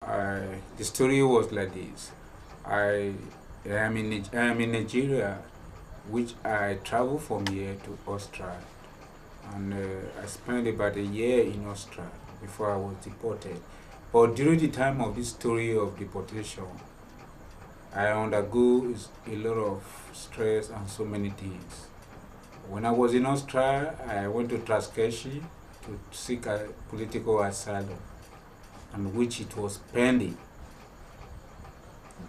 The story was like this. I am in Nigeria, which I traveled from here to Austria, and I spent about a year in Austria before I was deported. But during the time of this story of deportation, I undergo a lot of stress and so many things. When I was in Austria, I went to Traskeshi to seek a political asylum, and which it was pending.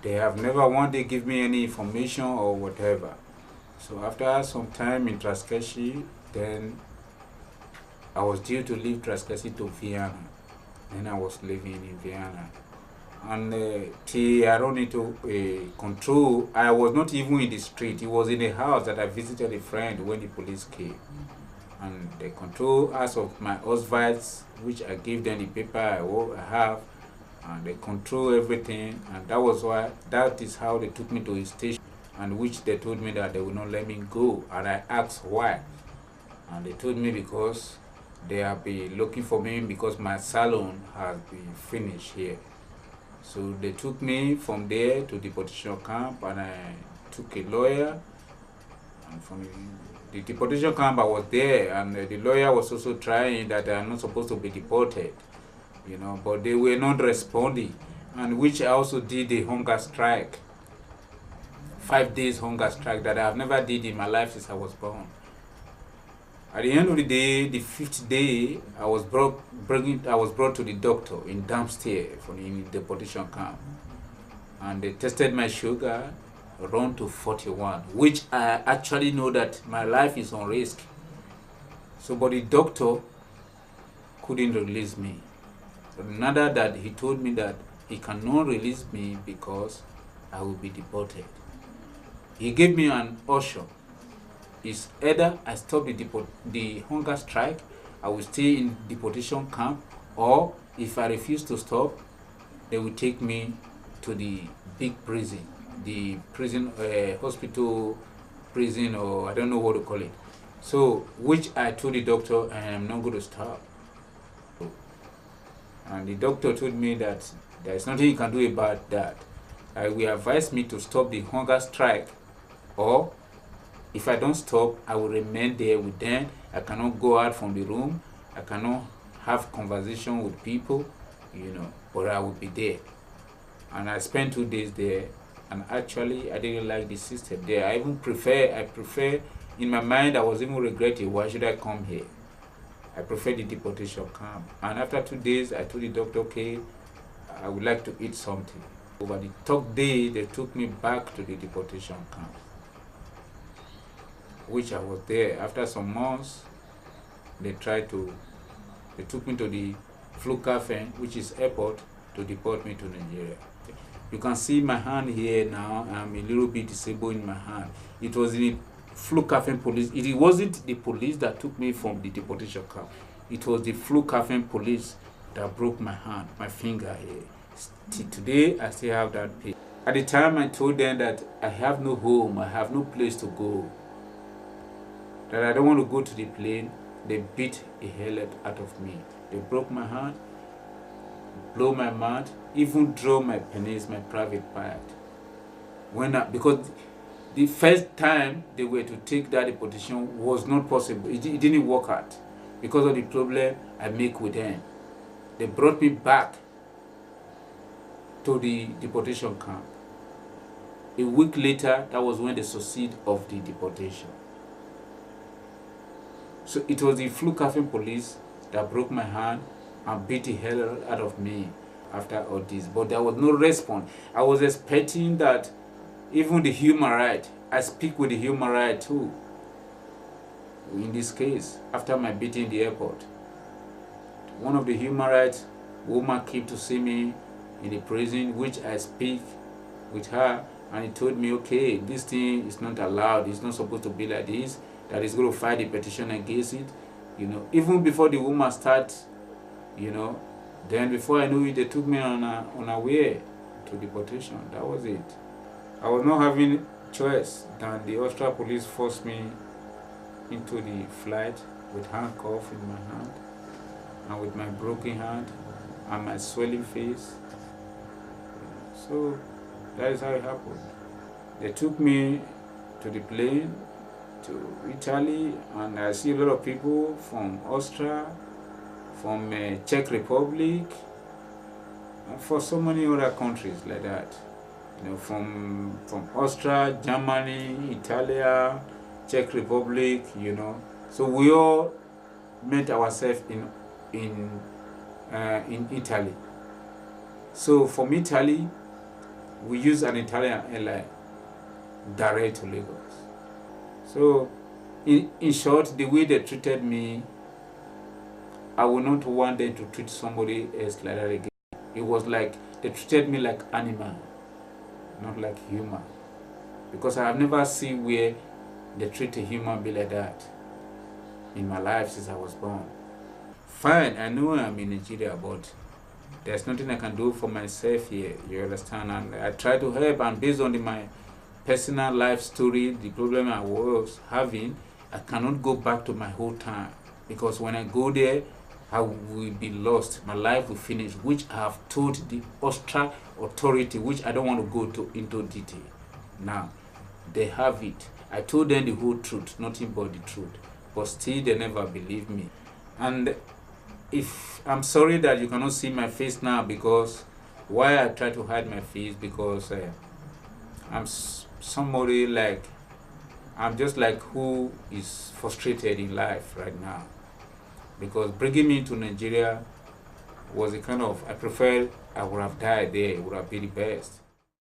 They have never wanted to give me any information or whatever. So after some time in Traskeshi, then I was due to leave Traskeshi to Vienna. Then I was living in Vienna. And till I don't need to control, I was not even in the street. It was in a house that I visited a friend when the police came. And they control us of my Ausweis, which I gave them the paper I have, and they control everything. And that is how they took me to a station, and which they told me that they would not let me go. And I asked why, and they told me because they have been looking for me because my salon has been finished here. So they took me from there to the deportation camp, and I took a lawyer. And from the deportation camp, I was there, and the lawyer was also trying that I'm not supposed to be deported, but they were not responding, and which I also did a hunger strike, 5 days hunger strike that I have never did in my life since I was born. At the end of the day, the 5th day, I was brought to the doctor in downstairs in the deportation camp, and they tested my sugar run to 41, which I actually know that my life is on risk. So, but the doctor couldn't release me. Another that he told me that he cannot release me because I will be deported. He gave me an option. It's either I stop the hunger strike, I will stay in deportation camp, or if I refuse to stop, they will take me to the big prison, the prison, hospital prison, or I don't know what to call it. So, which I told the doctor I am not going to stop. And the doctor told me that there is nothing you can do about that. He will advise me to stop the hunger strike, or if I don't stop, I will remain there with them. I cannot go out from the room. I cannot have conversation with people, but I will be there. And I spent 2 days there, and actually I didn't like the system there. I prefer, in my mind I was even regretting, why should I come here? I prefer the deportation camp. And after 2 days, I told the doctor, okay, I would like to eat something. Over the 3rd day, they took me back to the deportation camp, which I was there. After some months, they took me to the Flughafen, which is airport, to deport me to Nigeria. You can see my hand here now. I'm a little bit disabled in my hand. It was in the Flughafen police. It wasn't the police that took me from the deportation camp. It was the Flughafen police that broke my hand, my finger here. Till today, I still have that pain. At the time, I told them that I have no home, I have no place to go, that I don't want to go to the plane. They beat a hell out of me. They broke my hand, blow my mouth, even draw my penis, my private part. Because the first time they were to take that deportation was not possible. It didn't work out because of the problem I make with them. They brought me back to the deportation camp. A week later, that was when they succeed of the deportation. So it was the Flughafen police that broke my hand and beat the hell out of me after all this. But there was no response. I was expecting that even the human right, I speak with the human right too. In this case, after my beating in the airport, one of the human rights woman came to see me in the prison, which I speak with her, and he told me, okay, this thing is not allowed, it's not supposed to be like this, that is going to file the petition against it. Even before the woman starts, then before I knew it, they took me on a way to deportation. That was it. I was not having choice than the Austrian police forced me into the flight with handcuffs in my hand and with my broken hand and my swelling face So that is how it happened. They took me to the plane to Italy, and I see a lot of people from Austria, from Czech Republic, and for so many other countries like that. You know, from Austria, Germany, Italy, Czech Republic. You know, so we all met ourselves in Italy. So from Italy, we use an Italian airline direct to Lagos. So in short, the way they treated me, I would not want them to treat somebody else like that again. It was like they treated me like animal, not like human. Because I have never seen where they treat a human being like that in my life since I was born. Fine, I know I'm in Nigeria, but there's nothing I can do for myself here, you understand? And I try to help, and based on my personal life story, the problem I was having, I cannot go back to my hometown, because when I go there, I will be lost. My life will finish, which I have told the Austrian authority, which I don't want to go into detail. Now, they have it. I told them the whole truth, nothing but the truth, but still they never believe me. And if I'm sorry that you cannot see my face now, because why I try to hide my face, because I'm somebody like, I'm just like who is frustrated in life right now, because bringing me to Nigeria was a kind of, I would have died there, it would have been the best.